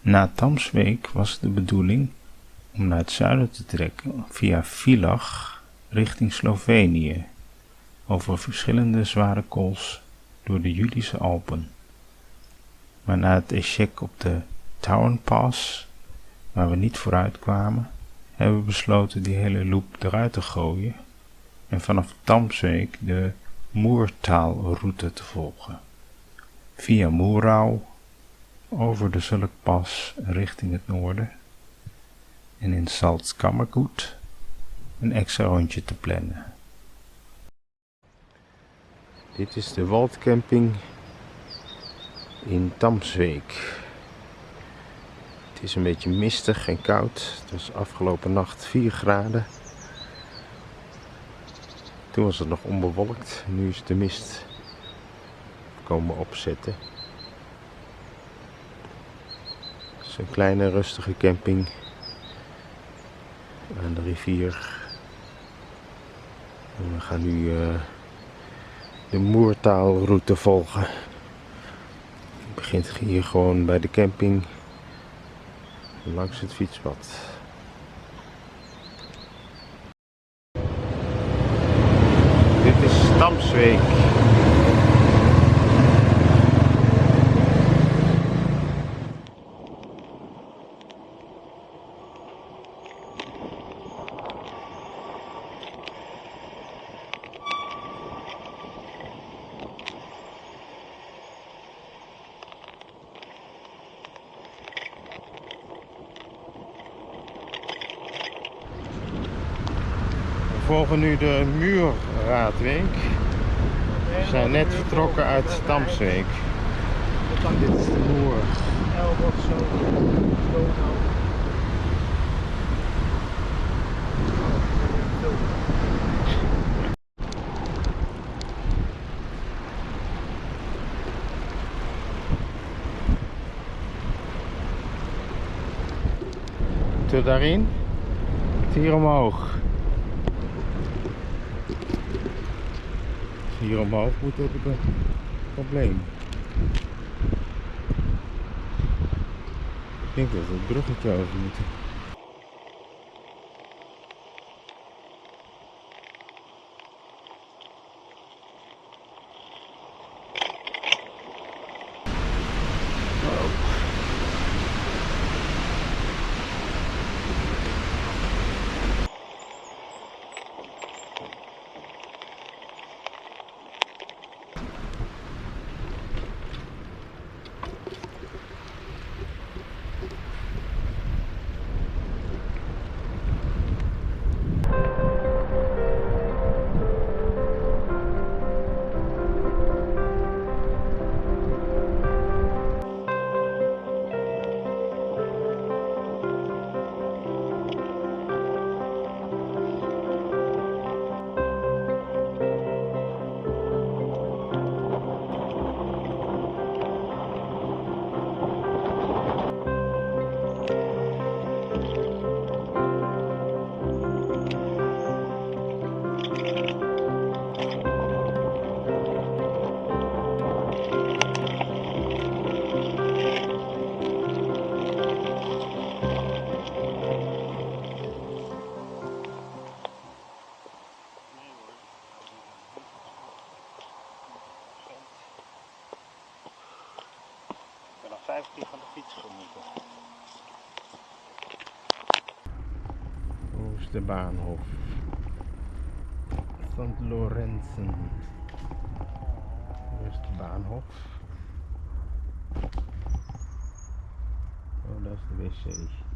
Na Tamswijk was het de bedoeling om naar het zuiden te trekken via Villach richting Slovenië, over verschillende zware kools door de Julische Alpen. Maar na het échec op de Tauernpass, waar we niet vooruit kwamen, hebben we besloten die hele loop eruit te gooien en vanaf Tamswijk de Moertaalroute te volgen. Via Moerau, over de Zulkpas richting het noorden en in Salzkammergut een extra rondje te plannen. Dit is de waldcamping in Tamswijk. Het is een beetje mistig en koud. Het was afgelopen nacht 4 graden. Toen was het nog onbewolkt. Nu is de mist komen opzetten. Het is een kleine rustige camping aan de rivier. En we gaan nu de Moertaalroute volgen. Het begint hier gewoon bij de camping langs het fietspad. Dit is Tamswijk. We volgen nu de Muurraadweg. We zijn net vertrokken uit Tamswijk. Dit is de Moer. Tot daarin? Hier omhoog. Als je hier omhoog moet, heb ik een probleem. Ik denk dat we het bruggetje over moeten. Ik ben nog 5 keer van de fiets genieten. Oosterbahnhof. St. Lorenzen. Hier is de bahnhof. Oh, dat is de wc.